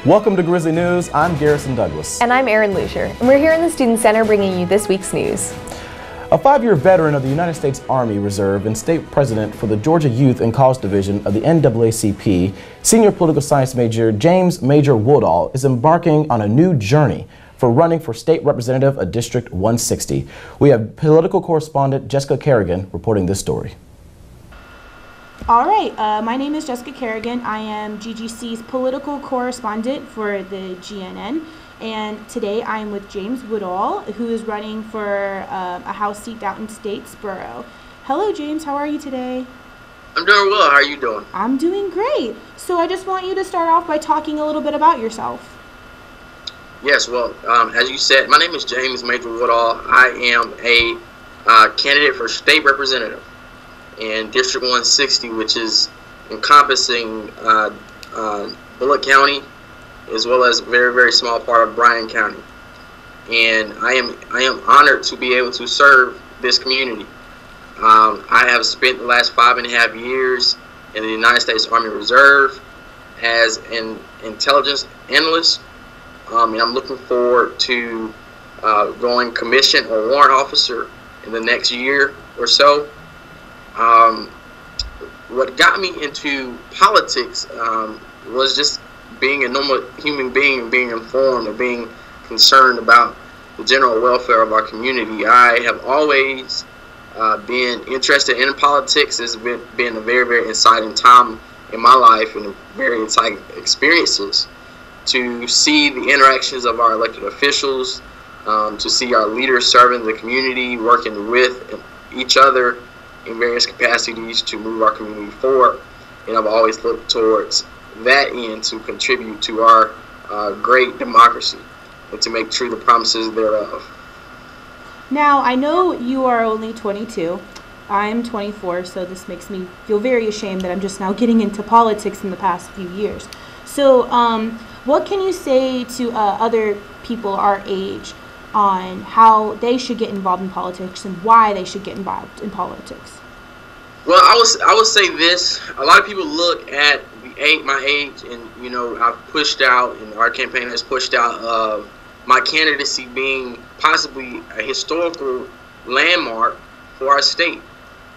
Welcome to Grizzly News. I'm Garrison Douglas. And I'm Erin, and we're here in the Student Center bringing you this week's news. A 5-year veteran of the United States Army Reserve and state president for the Georgia Youth and College Division of the NAACP, senior political science major James Major Woodall is embarking on a new journey for running for state representative of District 160. We have political correspondent Jessica Kerrigan reporting this story. All right, my name is Jessica Kerrigan. I am GGC's political correspondent for the GNN, and today I am with James Woodall, who is running for a House seat out in Statesboro. Hello, James. How are you today? I'm doing well. How are you doing? I'm doing great. So I just want you to start off by talking a little bit about yourself. Yes, well, as you said, my name is James Major Woodall. I am a candidate for state representative in District 160, which is encompassing Bullock County, as well as a very, very small part of Bryan County. And I am honored to be able to serve this community. I have spent the last 5.5 years in the United States Army Reserve as an intelligence analyst, and I'm looking forward to going commissioned or warrant officer in the next year or so. What got me into politics was just being a normal human being, being informed and being concerned about the general welfare of our community. I have always been interested in politics. It's been a very, very exciting time in my life and very exciting experiences to see the interactions of our elected officials, to see our leaders serving the community, working with each other in various capacities to move our community forward. And I've always looked towards that end to contribute to our great democracy and to make true the promises thereof. Now, I know you are only 22. I'm 24, so this makes me feel very ashamed that I'm just now getting into politics in the past few years. So what can you say to other people our age on how they should get involved in politics and why they should get involved in politics? Well, I would say this. A lot of people look at my age, and I've pushed out, and our campaign has pushed out my candidacy being possibly a historical landmark for our state.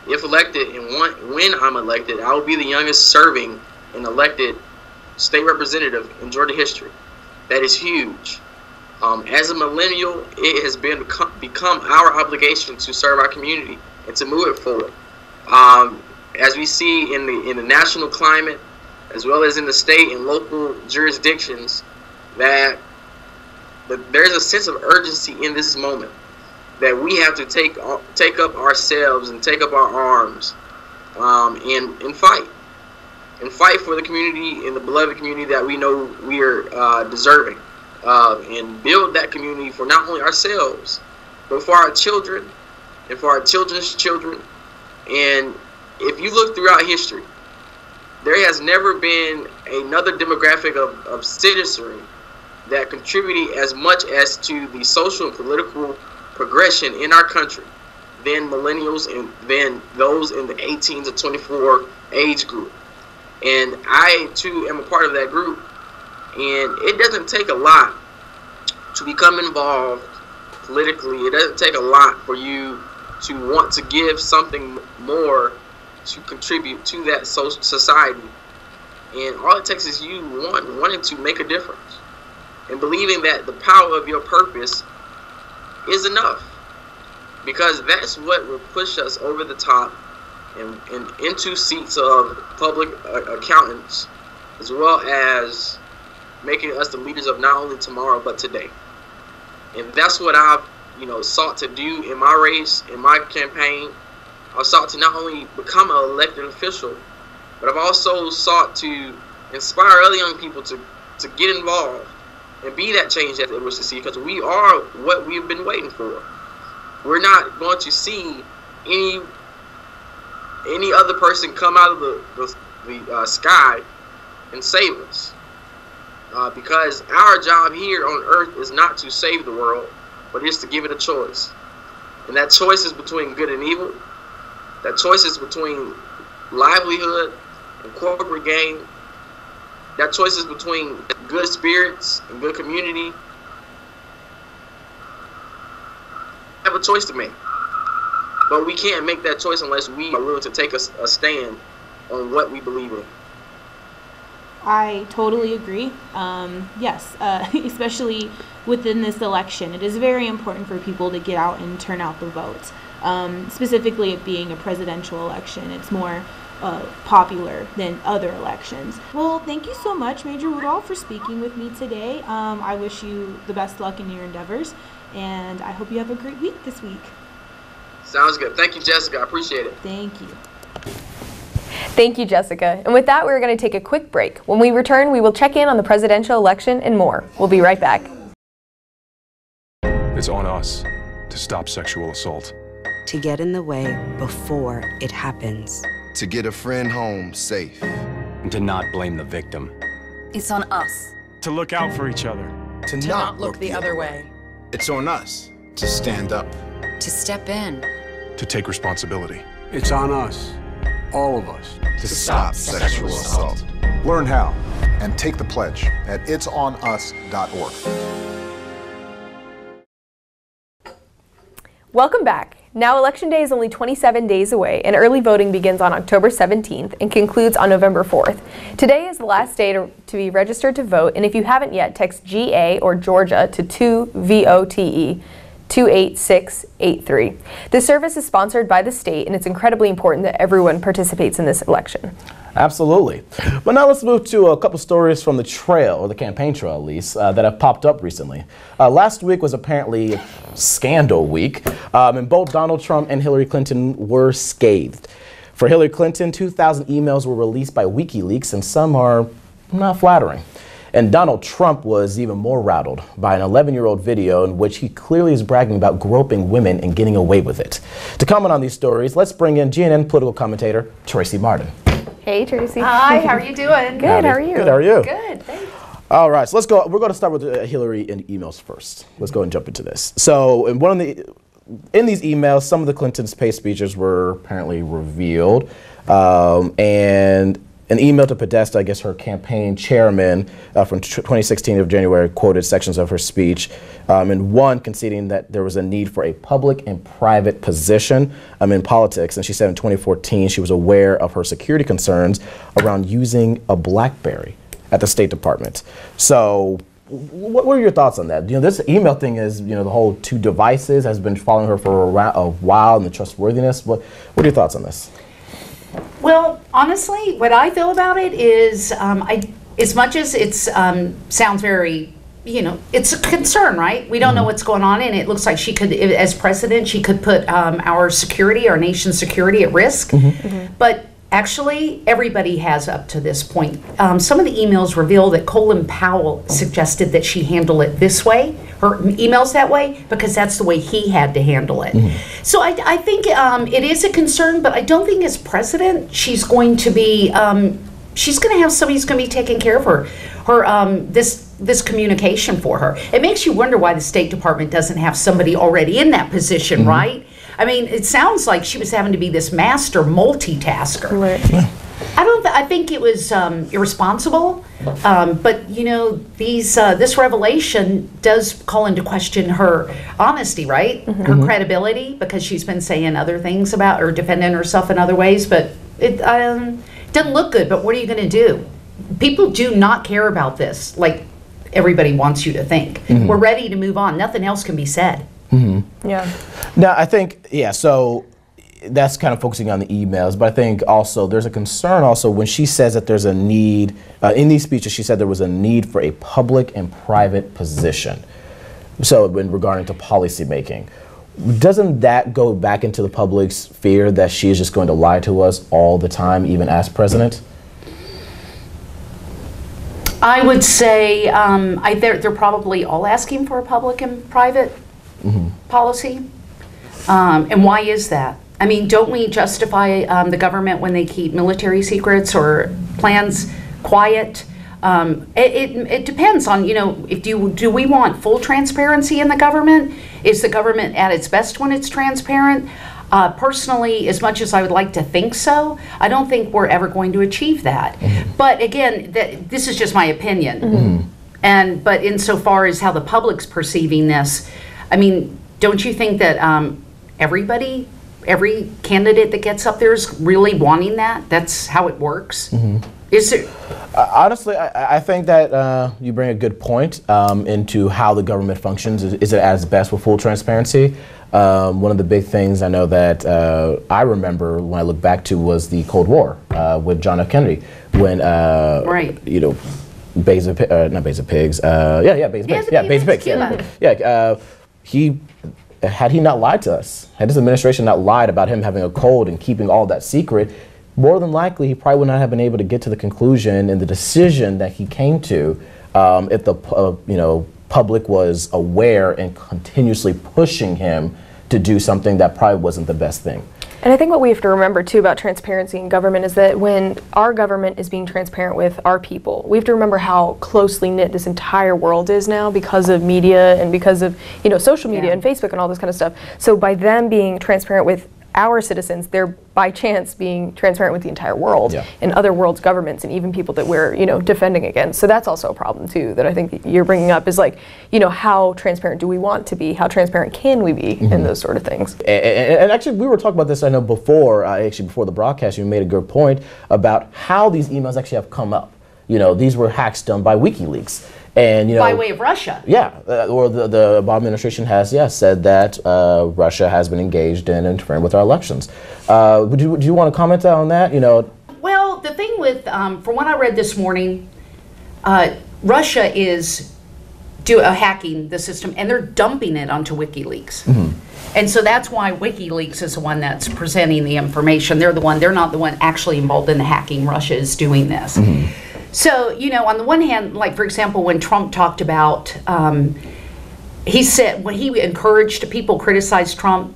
If elected, and when I'm elected, I will be the youngest serving and elected state representative in Georgia history. That is huge. As a millennial, it has become our obligation to serve our community and to move it forward. As we see in the national climate, as well as in the state and local jurisdictions, that there's a sense of urgency in this moment that we have to take up ourselves and take up our arms and fight for the community and the beloved community that we know we are deserving of, and build that community for not only ourselves but for our children and for our children's children. And if you look throughout history, there has never been another demographic of citizenry that contributed as much as to the social and political progression in our country than millennials and than those in the 18 to 24 age group. And I, too, am a part of that group. And it doesn't take a lot to become involved politically. It doesn't take a lot for you to want to give something more to contribute to that society. And all it takes is you wanting to make a difference and believing that the power of your purpose is enough, because that's what will push us over the top and into seats of public accountants, as well as making us the leaders of not only tomorrow but today. And that's what I've sought to do in my race, in my campaign. I've sought to not only become an elected official, but I've also sought to inspire other young people to get involved and be that change that they wish to see, because we are what we've been waiting for. We're not going to see any other person come out of the sky and save us, because our job here on earth is not to save the world, but it's to give it a choice. And that choice is between good and evil. That choice is between livelihood and corporate gain. That choice is between good spirits and good community, have a choice to make. But we can't make that choice unless we are willing to take a stand on what we believe in. I totally agree. Yes, especially within this election, it is very important for people to get out and turn out the vote. Specifically, it being a presidential election, it's more popular than other elections. Well, thank you so much, Major Woodall, for speaking with me today. I wish you the best luck in your endeavors, and I hope you have a great week this week. Sounds good. Thank you, Jessica. I appreciate it. Thank you. Thank you, Jessica. And with that, we're going to take a quick break. When we return, we will check in on the presidential election and more. We'll be right back. It's on us to stop sexual assault. To get in the way before it happens. To get a friend home safe. And to not blame the victim. It's on us. To look out for each other. To not look the other way. It's on us to stand up. To step in. To take responsibility. It's on us, all of us, to stop sexual assault. Learn how and take the pledge at itsonus.org. Welcome back. Now Election Day is only 27 days away, and early voting begins on October 17th and concludes on November 4th. Today is the last day to be registered to vote, and if you haven't yet, text GA or Georgia to 2VOTE 28683. This service is sponsored by the state, and it's incredibly important that everyone participates in this election. Absolutely. But now let's move to a couple stories from the trail, or the campaign trail at least, that have popped up recently. Last week was apparently scandal week, and both Donald Trump and Hillary Clinton were scathed. For Hillary Clinton, 2,000 emails were released by WikiLeaks, and some are not flattering. And Donald Trump was even more rattled by an 11-year-old video in which he clearly is bragging about groping women and getting away with it. To comment on these stories, let's bring in GNN political commentator Tracy Martin. Hey, Tracy. Hi, how are you doing? Good, how are you? Good, how are you? Good, thanks. All right, so let's go. We're going to start with Hillary and emails first. Let's go and jump into this. So in these emails, some of the Clintons' paid speeches were apparently revealed, and an email to Podesta, I guess her campaign chairman from 2016 of January, quoted sections of her speech, and one conceding that there was a need for a public and private position in politics. And she said in 2014 she was aware of her security concerns around using a BlackBerry at the State Department. So what are your thoughts on that? You know, this email thing is, you know, the whole 2 devices has been following her for a while, and the trustworthiness. What are your thoughts on this? Well, honestly, what I feel about it is, as much as it sounds very, you know, it's a concern, right? We don't know what's going on, and it looks like she could, as president, she could put our security, our nation's security at risk. But actually, everybody has up to this point. Some of the emails reveal that Colin Powell suggested that she handle it this way, her emails that way, because that's the way he had to handle it. So I think it is a concern, but I don't think as president she's going to be, she's going to have somebody who's going to be taking care of her this communication for her. It makes you wonder why the State Department doesn't have somebody already in that position, right? I mean, it sounds like she was having to be this master multitasker. Right. I think it was irresponsible, but you know, this revelation does call into question her honesty, right? Her credibility, because she's been saying other things about or defending herself in other ways, but it doesn't look good. But what are you going to do? People do not care about this like everybody wants you to think. We're ready to move on. Nothing else can be said. Yeah. Now, I think, so that's kind of focusing on the emails, but I think also there's a concern also when she says that there's a need, in these speeches she said there was a need for a public and private position. So when regarding to policy making, doesn't that go back into the public's fear that she is just going to lie to us all the time, even as president? I would say they're probably all asking for a public and private policy. And why is that? I mean, don't we justify the government when they keep military secrets or plans quiet? It depends on, you know, if do we want full transparency in the government? Is the government at its best when it's transparent? Personally, as much as I would like to think so, I don't think we're ever going to achieve that. But again, this is just my opinion. But insofar as how the public's perceiving this, I mean, don't you think that every candidate that gets up there is really wanting that? That's how it works? Is it? Honestly, I think that you bring a good point into how the government functions. Is it at its best with full transparency? One of the big things I know that I remember when I look back to was the Cold War with John F. Kennedy, when you know, Bays of Pigs, Bays of Pigs, he had he not lied to us, had his administration not lied about him having a cold and keeping all that secret, more than likely he probably would not have been able to get to the conclusion and the decision that he came to if the public was aware and continuously pushing him to do something that probably wasn't the best thing. And I think what we have to remember too about transparency in government is that when our government is being transparent with our people, we have to remember how closely knit this entire world is now because of media and because of, you know, social media and Facebook and all this kind of stuff. So by them being transparent with our citizens, they're by chance being transparent with the entire world and other world's governments and even people that we're, you know, defending against. So that's also a problem too that I think you're bringing up is like, you know, how transparent do we want to be? How transparent can we be in those sort of things? And actually, we were talking about this, I know, before the broadcast. You made a good point about how these emails actually have come up. You know, these were hacks done by WikiLeaks. And, you know, by way of Russia. Yeah, or the Obama administration has, said that Russia has been engaged in interfering with our elections. Would you want to comment on that? You know, well, the thing with, from what I read this morning, Russia is hacking the system and they're dumping it onto WikiLeaks. And so that's why WikiLeaks is the one that's presenting the information. They're not the one actually involved in the hacking. Russia is doing this. So, you know, on the one hand, like, for example, when Trump talked about, he said, when he encouraged people criticized Trump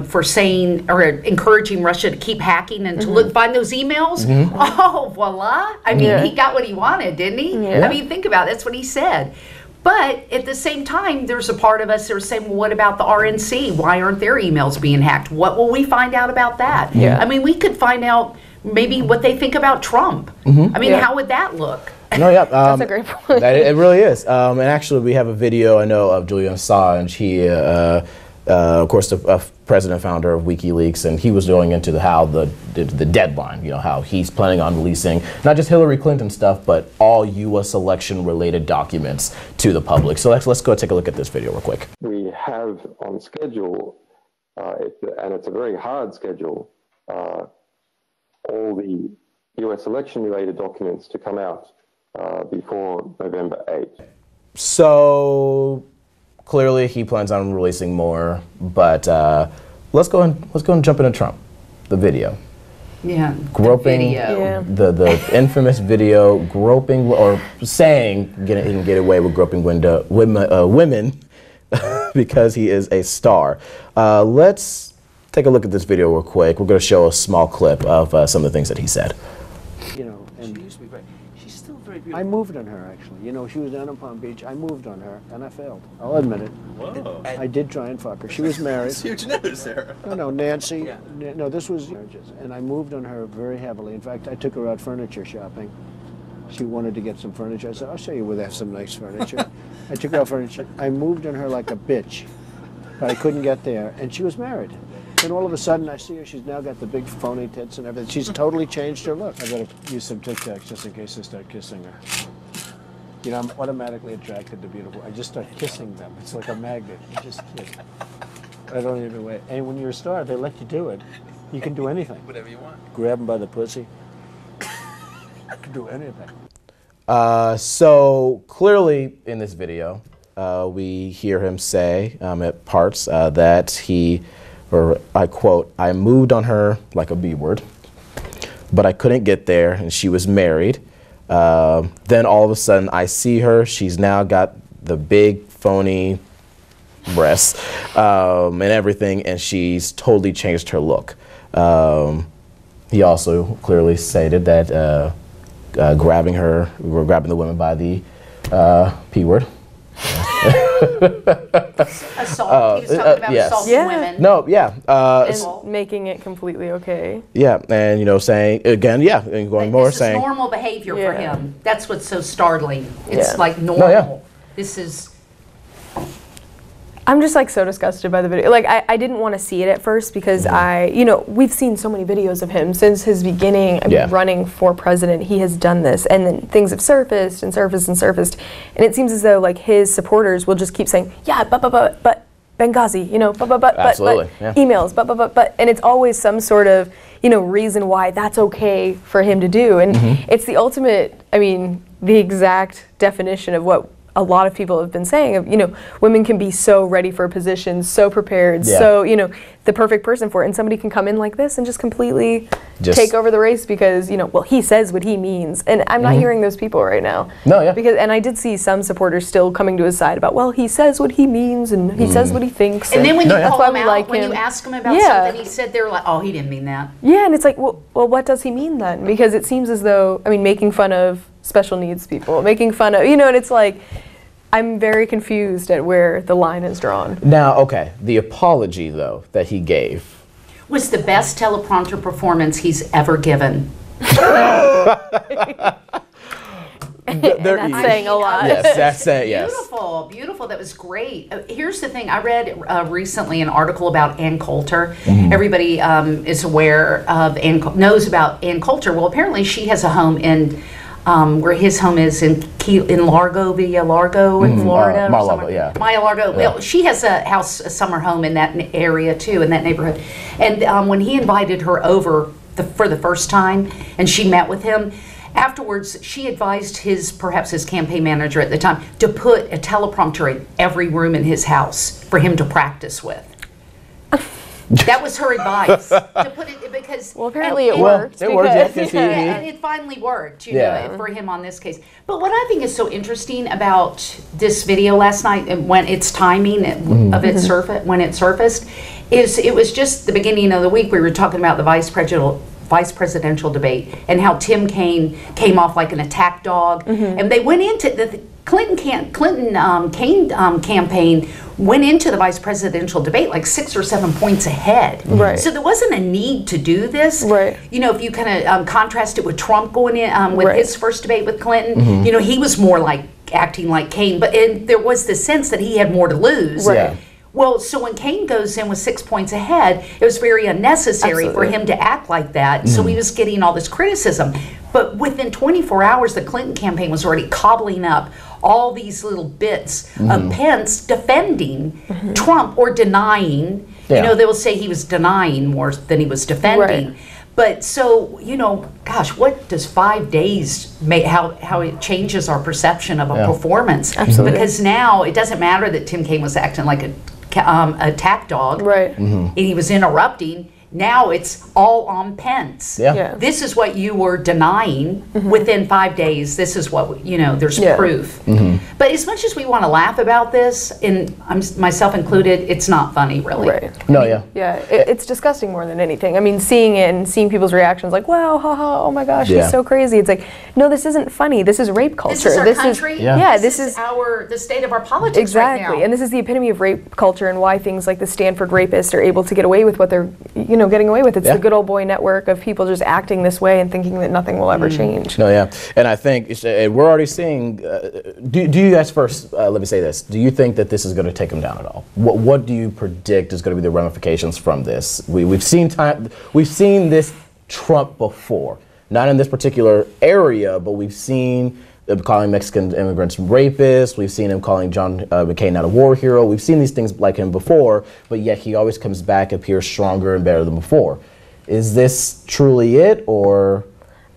for saying or encouraging Russia to keep hacking and to find those emails. Oh, voila. I mean, he got what he wanted, didn't he? I mean, think about it. That's what he said. But at the same time, there's a part of us that are saying, well, what about the RNC? Why aren't their emails being hacked? What will we find out about that? I mean, we could find out maybe what they think about Trump. I mean, how would that look? No, that's a great point. It really is. And actually, we have a video, I know, of Julian Assange. He, of course, the president founder of WikiLeaks, and he was going into how the deadline, you know, how he's planning on releasing not just Hillary Clinton stuff, but all U.S. election-related documents to the public. So let's go take a look at this video real quick. We have on schedule, and it's a very hard schedule, all the U.S. election-related documents to come out before November 8th. So clearly he plans on releasing more, but let's go and jump into Trump, the video. Yeah, groping, the infamous video, groping or saying he can get away with groping women because he is a star. Let's take a look at this video real quick. We're going to show a small clip of some of the things that he said. You know, and she used to be great. She's still very beautiful. I moved on her, actually. You know, she was down in Palm Beach. I moved on her, and I failed. I'll admit it. Whoa. I did try and fuck her. She was married. That's huge news there. No, Nancy. No, this was marriages. And I moved on her very heavily. In fact, I took her out furniture shopping. She wanted to get some furniture. I said, I'll show you where they have some nice furniture. I took her out furniture. I moved on her like a bitch, but I couldn't get there. And she was married. Then all of a sudden, I see her. She's now got the big phony tits and everything. She's totally changed her look. I better use some Tic Tacs just in case I start kissing her. You know, I'm automatically attracted to beautiful. I just start kissing them. It's like a magnet. You just kiss. I don't even wait. And when you're a star, they let you do it. You can do anything. Whatever you want. Grab them by the pussy. I can do anything. So clearly in this video, we hear him say at parts that he, or I quote, I moved on her like a B word, but I couldn't get there and she was married. Then all of a sudden I see her, she's now got the big phony breasts and everything, and she's totally changed her look. He also clearly stated that grabbing the women by the P word. Assault. He was talking about yes. assaulting women. No, yeah. And making it completely okay. Yeah, and saying again, yeah, and going more This is saying normal behavior for him. That's what's so startling. It's like normal. No, yeah. This is. I'm just like so disgusted by the video. Like I didn't want to see it at first because we've seen so many videos of him since his beginning running for president. He has done this, and then things have surfaced and surfaced and surfaced, and it seems as though like his supporters will just keep saying, yeah, but Benghazi, but emails, but, and it's always some sort of reason why that's okay for him to do, and it's the ultimate. I mean, the exact definition of what a lot of people have been saying of, women can be so ready for positions, so prepared, so, the perfect person for it. And somebody can come in like this and just completely take over the race because, well, he says what he means. And I'm not hearing those people right now. No, yeah. And I did see some supporters still coming to his side about, well, he says what he means and he says what he thinks. And then when you call him out, like when you ask him about something he said, they're like, oh, he didn't mean that. Yeah, and it's like, well, what does he mean then? Because it seems as though, making fun of special needs people, making fun of, and it's like, I'm very confused at where the line is drawn. Now, okay, the apology, though, that he gave was the best teleprompter performance he's ever given. That's saying a lot. Yes, that's saying, yes. Beautiful, beautiful. That was great. Here's the thing. I read recently an article about Ann Coulter. Everybody is aware of knows about Ann Coulter. Well, apparently she has a home in where his home is in Largo, Villa Largo in Florida. Mar-a-Lago, yeah. Maya Largo. Yeah. Well, she has a summer home in that area too, in that neighborhood. And when he invited her over for the first time, and she met with him, afterwards she advised perhaps his campaign manager at the time to put a teleprompter in every room in his house for him to practice with. That was her advice, to put it, because... Well, apparently it worked. It worked, and it finally worked, for him on this case. But what I think is so interesting about this video last night, and when its timing of it when it surfaced, is it was just the beginning of the week. We were talking about the vice presidential debate and how Tim Kaine came off like an attack dog, and they went into the Clinton Kaine campaign went into the vice presidential debate like 6 or 7 points ahead. Right. So there wasn't a need to do this. Right. If you kind of contrast it with Trump going in with his first debate with Clinton, he was more like acting like Kaine, but there was the sense that he had more to lose. Right. Yeah. Well, so when Kaine goes in with 6 points ahead, it was very unnecessary for him to act like that. So he was getting all this criticism. But within 24 hours, the Clinton campaign was already cobbling up all these little bits of Pence defending Trump or denying. Yeah. They will say he was denying more than he was defending. Right. But so, gosh, what does 5 days make, how it changes our perception of a performance? Absolutely. Because now it doesn't matter that Tim Kaine was acting like a attack dog. Right. And he was interrupting. Now it's all on Pence. Yeah. This is what you were denying within 5 days. This is what, there's proof. But as much as we want to laugh about this, and myself included, it's not funny, really. Right. No, yeah. Yeah, it's disgusting more than anything. Seeing it and seeing people's reactions like, wow, haha, oh my gosh, he's so crazy. It's like, no, this isn't funny. This is rape culture. This is our country. This is the state of our politics exactly. right now. And this is the epitome of rape culture and why things like the Stanford rapists are able to get away with what they're, getting away with. It's the good old boy network of people just acting this way and thinking that nothing will ever change. No, yeah. And I think we're already seeing, do you guys first, let me say this, do you think that this is going to take them down at all? What do you predict is going to be the ramifications from this? We've seen this Trump before, not in this particular area, but we've seen calling Mexican immigrants rapists. We've seen him calling John McCain not a war hero. We've seen these things like him before, but yet he always comes back, appears stronger and better than before. Is this truly it, or?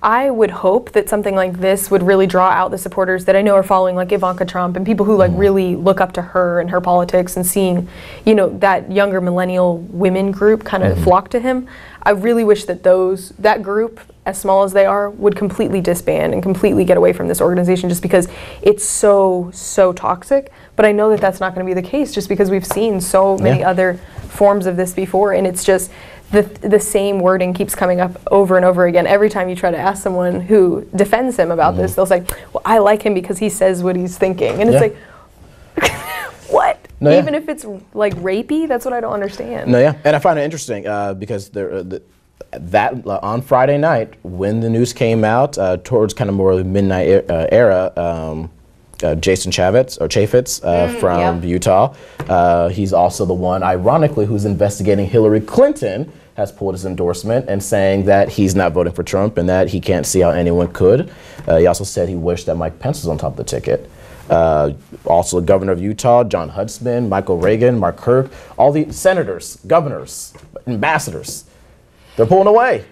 I would hope that something like this would really draw out the supporters that I know are following like Ivanka Trump and people who like really look up to her and her politics and seeing, that younger millennial women group kind of flock to him. I really wish that that group, as small as they are, would completely disband and completely get away from this organization just because it's so toxic. But I know that that's not going to be the case just because we've seen so many other forms of this before, and it's just the same wording keeps coming up over and over again. Every time you try to ask someone who defends him about this, they'll say, well, I like him because he says what he's thinking. And it's like, No, Even if it's like rapey, that's what I don't understand. No, yeah, and I find it interesting because on Friday night when the news came out towards kind of more of the midnight era. Jason Chaffetz from Utah. He's also the one, ironically, who's investigating Hillary Clinton, has pulled his endorsement and saying that he's not voting for Trump and that he can't see how anyone could. He also said he wished that Mike Pence was on top of the ticket. Also the governor of Utah, John Huntsman, Michael Reagan, Mark Kirk, all the senators, governors, ambassadors, they're pulling away.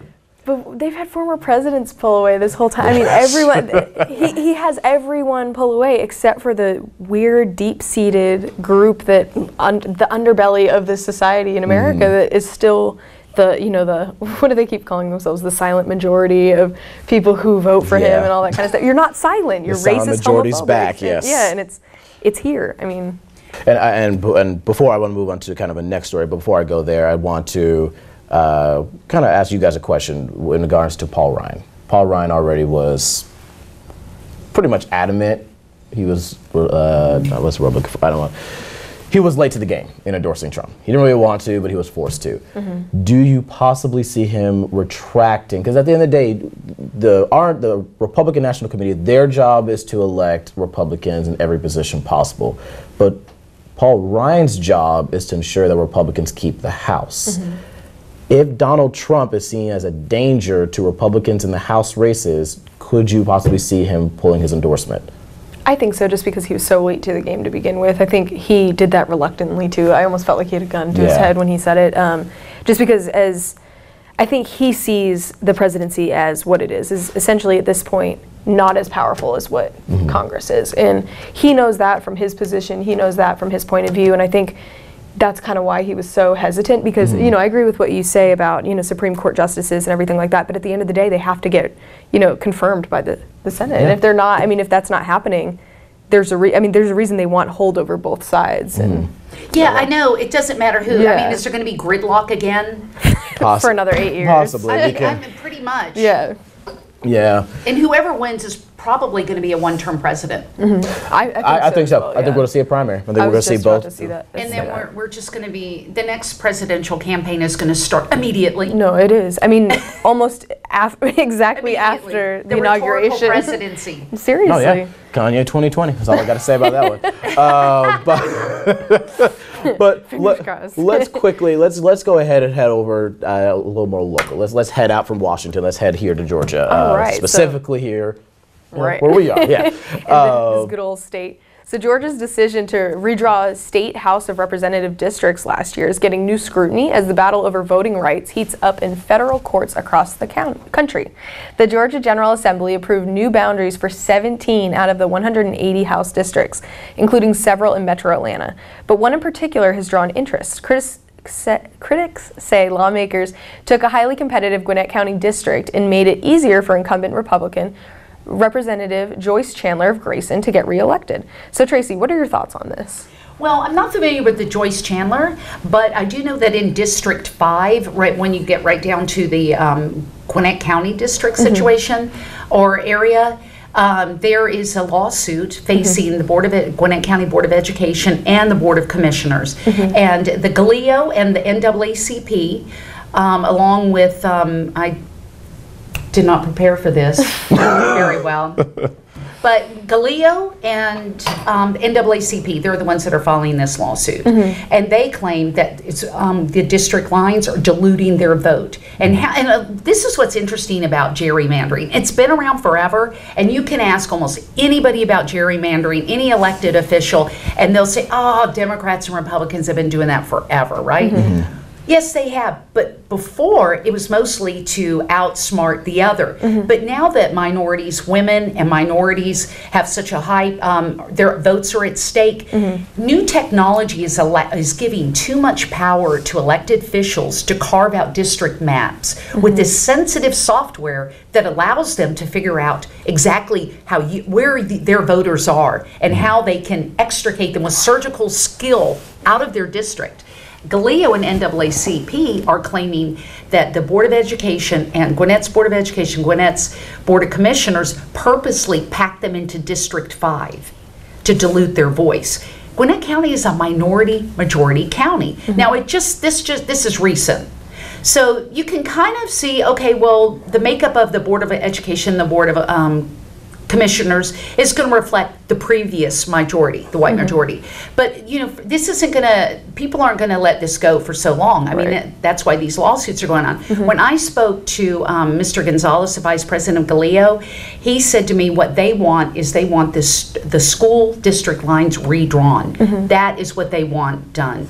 But they've had former presidents pull away this whole time. I mean, everyone, he has everyone pull away except for the weird, deep-seated group that, the underbelly of this society in America that is still what do they keep calling themselves? The silent majority of people who vote for him and all that kind of stuff. You're not silent. You're racist, silent majority's homophobic. back, yes. Yeah, and it's here. I mean. And before I want to move on to kind of a next story, but before I go there, I want to kind of ask you guys a question in regards to Paul Ryan. Paul Ryan already was pretty much adamant. He was, he was late to the game in endorsing Trump. He didn't really want to, but he was forced to. Do you possibly see him retracting? Because at the end of the day, the Republican National Committee, their job is to elect Republicans in every position possible. But Paul Ryan's job is to ensure that Republicans keep the House. If Donald Trump is seen as a danger to Republicans in the House races, could you possibly see him pulling his endorsement? I think so, just because he was so late to the game to begin with. I think he did that reluctantly, too. I almost felt like he had a gun to his head when he said it. Just because I think he sees the presidency as what it is essentially at this point not as powerful as what Congress is. And he knows that from his position. He knows that from his point of view. And I think that's kind of why he was so hesitant, because, I agree with what you say about, Supreme Court justices and everything like that, but at the end of the day, they have to get, confirmed by the Senate. And if they're not, if that's not happening, there's a reason they want holdover both sides. And yeah, I know. It doesn't matter who. I mean, is there going to be gridlock again? For another 8 years. Possibly. Pretty much. Yeah. Yeah. And whoever wins is probably going to be a one-term president. I think so. I think we're going to see a primary. I think we're going to see both. And then we're just going to be, the next presidential campaign is going to start immediately. No, it is. Almost exactly after the inauguration. Presidency. Seriously. Oh, yeah. Kanye 2020. That's all I got to say about that one. But let's go ahead and head over a little more local. Let's head out from Washington. Let's head here to Georgia. Specifically here. Where we are, yeah. This good old state. So Georgia's decision to redraw state House of Representative districts last year is getting new scrutiny as the battle over voting rights heats up in federal courts across the country. The Georgia General Assembly approved new boundaries for 17 out of the 180 House districts, including several in Metro Atlanta. But one in particular has drawn interest. Critics say lawmakers took a highly competitive Gwinnett County district and made it easier for incumbent Republican Representative Joyce Chandler of Grayson to get reelected. So Tracy, what are your thoughts on this? Well, I'm not familiar with the Joyce Chandler, but I do know that in District 5, right when you get right down to the Gwinnett County district situation or area, there is a lawsuit facing the Gwinnett County Board of Education and the Board of Commissioners. And the GLEO and the NAACP, along with, I did not prepare for this very well. But GLEO and NAACP, they're the ones that are filing this lawsuit. And they claim that it's, the district lines are diluting their vote. And, this is what's interesting about gerrymandering. It's been around forever, and you can ask almost anybody about gerrymandering, any elected official, and they'll say, oh, Democrats and Republicans have been doing that forever, right? Yes, they have, but before it was mostly to outsmart the other. But now that minorities, women and minorities have such a high, their votes are at stake, new technology is giving too much power to elected officials to carve out district maps with this sensitive software that allows them to figure out exactly how where their voters are and how they can extricate them with surgical skill out of their district. GLEO and NAACP are claiming that the Board of Education and Gwinnett's Board of Education, Gwinnett's Board of Commissioners purposely packed them into District 5 to dilute their voice. Gwinnett County is a minority majority county. Now this is recent. So you can kind of see, okay, well, the makeup of the Board of Education, the Board of Commissioners is going to reflect the previous majority, the white majority. But, you know, this isn't going to, people aren't going to let this go for so long. I mean, that's why these lawsuits are going on. When I spoke to Mr. Gonzalez, the Vice President of Galileo, he said to me what they want is they want the school district lines redrawn. That is what they want done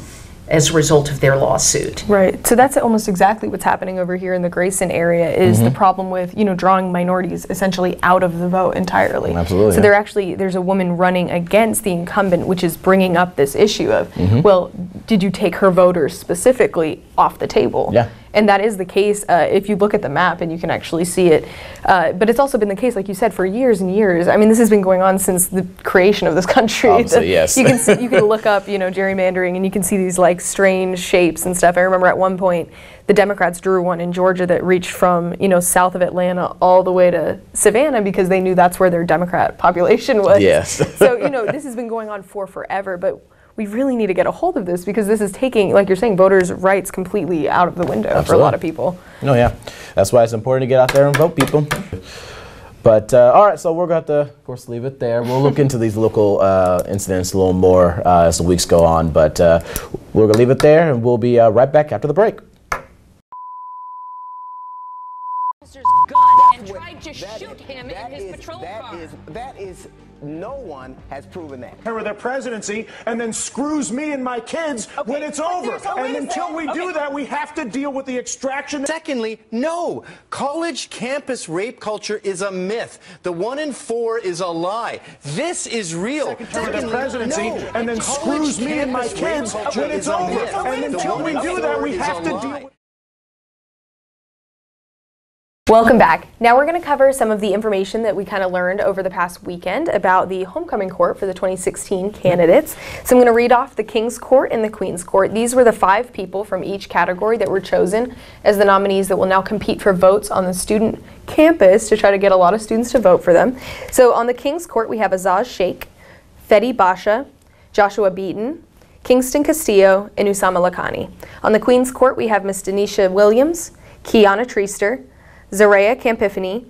as a result of their lawsuit. Right. So that's almost exactly what's happening over here in the Grayson area is the problem with, you know, drawing minorities essentially out of the vote entirely. Absolutely. So there's a woman running against the incumbent, which is bringing up this issue of, well, did you take her voters specifically off the table? Yeah. And that is the case if you look at the map and you can actually see it. But it's also been the case, like you said, for years and years. I mean, this has been going on since the creation of this country. Obviously, yes. You can look up, you know, gerrymandering, and you can see these like strange shapes and stuff. I remember at one point, the Democrats drew one in Georgia that reached from, you know, south of Atlanta all the way to Savannah because they knew that's where their Democrat population was. Yes. So, you know, this has been going on for forever, but we really need to get a hold of this because this is taking, like you're saying, voters' rights completely out of the window for a lot of people. No, yeah. That's why it's important to get out there and vote, people. But, all right, so we're going to have to, of course, leave it there. We'll look into these local incidents a little more as the weeks go on. But we're going to leave it there, and we'll be right back after the break. And tried to shoot him in his patrol car. No one has proven that. With their presidency and then screws me and my kids when it's over. And until we do that, we have to deal with the extraction. Secondly, no. College campus rape culture is a myth. The 1 in 4 is a lie. This is real. With the presidency and then screws me and my kids when it's over. And until we do that, we have to deal with. Welcome back. Now we're going to cover some of the information that we kind of learned over the past weekend about the homecoming court for the 2016 candidates. So I'm going to read off the King's Court and the Queen's Court. These were the 5 people from each category that were chosen as the nominees that will now compete for votes on the student campus to try to get a lot of students to vote for them. So on the King's Court we have Azaz Sheikh, Fedi Basha, Joshua Beaton, Kingston Castillo, and Usama Lakhani. On the Queen's Court we have Miss Denisha Williams, Kiana Treaster, Zaria Campifany,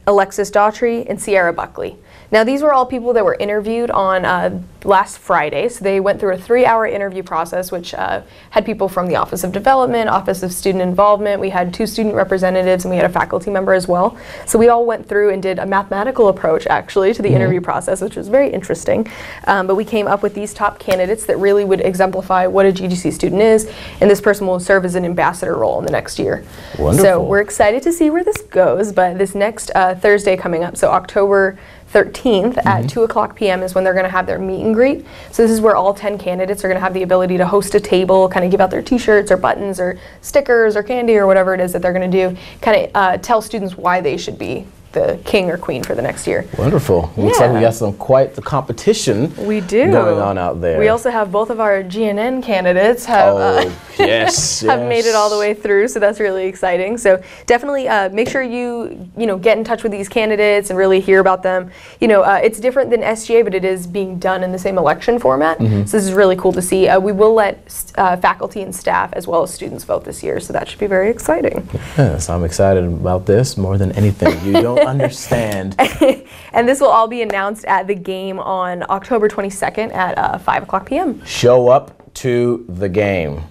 Alexis Daughtry, and Sierra Buckley. Now these were all people that were interviewed on last Friday, so they went through a 3-hour interview process which had people from the Office of Development, Office of Student Involvement, we had 2 student representatives, and we had a faculty member as well. So we all went through and did a mathematical approach actually to the interview process, which was very interesting. But we came up with these top candidates that really would exemplify what a GGC student is, and this person will serve as an ambassador role in the next year. Wonderful. So we're excited to see where this goes, but this next Thursday coming up, so October 13th at 2:00 p.m. is when they're going to have their meet and greet. So this is where all 10 candidates are going to have the ability to host a table, kind of give out their t-shirts or buttons or stickers or candy or whatever it is that they're going to do, kind of tell students why they should be the king or queen for the next year. Wonderful. Looks like we got quite the competition we do going on out there. We also have both of our GNN candidates have, have made it all the way through, so that's really exciting. So definitely make sure you get in touch with these candidates and really hear about them. It's different than SGA, but it is being done in the same election format. So this is really cool to see. We will let faculty and staff as well as students vote this year, so that should be very exciting. Yes, I'm excited about this more than anything. You don't understand. And this will all be announced at the game on October 22nd at 5:00 p.m. Show up to the game.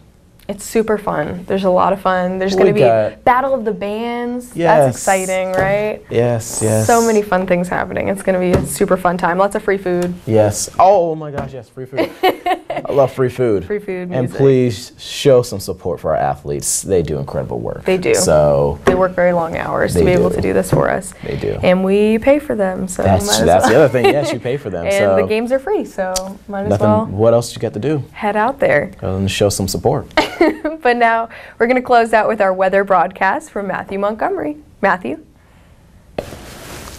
It's super fun. There's a lot of fun. There's going to be Battle of the Bands. Yes. That's exciting, right? Yes, yes. So many fun things happening. It's going to be a super fun time. Lots of free food. Yes. Oh my gosh, yes, free food. I love free food. Free food, music. And please show some support for our athletes. They do incredible work. They do. So they work very long hours to be able to do this for us. They do. And we pay for them. So that's the other thing. Yes, you pay for them. And the games are free, so might as well. What else you got to do? Head out there. And show some support. But now we're going to close out with our weather broadcast from Matthew Montgomery. Matthew?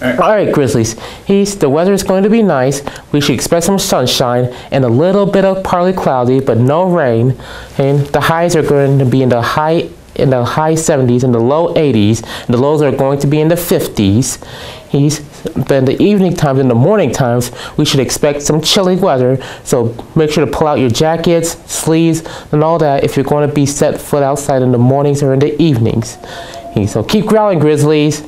All right, Grizzlies. The weather is going to be nice. We should expect some sunshine and a little bit of partly cloudy, but no rain. And the highs are going to be in the high in the high 70s and the low 80s. And the lows are going to be in the 50s. But in the evening times, in the morning times, we should expect some chilly weather. So make sure to pull out your jackets, sleeves, and all that if you're going to be set foot outside in the mornings or in the evenings. So keep growling, Grizzlies.